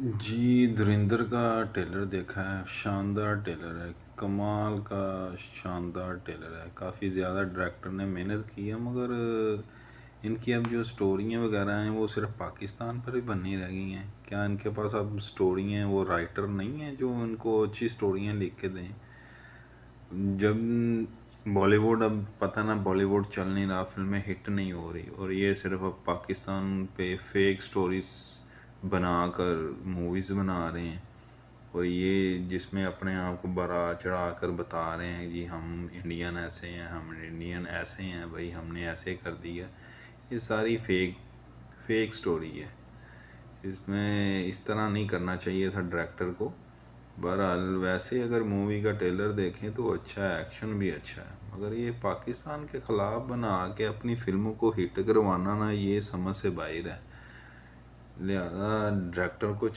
जी, धुरंधर का ट्रेलर देखा है, शानदार ट्रेलर है, कमाल का शानदार ट्रेलर है। काफ़ी ज़्यादा डायरेक्टर ने मेहनत की है, मगर इनकी अब जो स्टोरियाँ वगैरह हैं वो सिर्फ पाकिस्तान पर ही बनी रह गई हैं। क्या इनके पास अब स्टोरी हैं, वो राइटर नहीं हैं जो इनको अच्छी स्टोरियाँ लिख के दें? जब बॉलीवुड, अब पता ना बॉलीवुड चल नहीं रहा, फिल्में हिट नहीं हो रही, और ये सिर्फ अब पाकिस्तान पे फेक स्टोरीज बनाकर मूवीज़ बना रहे हैं। और ये जिसमें अपने आप को बड़ा चढ़ा कर बता रहे हैं कि हम इंडियन ऐसे हैं, हम इंडियन ऐसे हैं, भाई हमने ऐसे कर दिया। ये सारी फेक स्टोरी है। इसमें इस तरह नहीं करना चाहिए था डायरेक्टर को। बहरहाल वैसे अगर मूवी का ट्रेलर देखें तो अच्छा है, एक्शन भी अच्छा है, मगर ये पाकिस्तान के ख़िलाफ़ बना के अपनी फिल्मों को हिट करवाना ना, ये समझ से बाहर है। लिहाजा डायरेक्टर को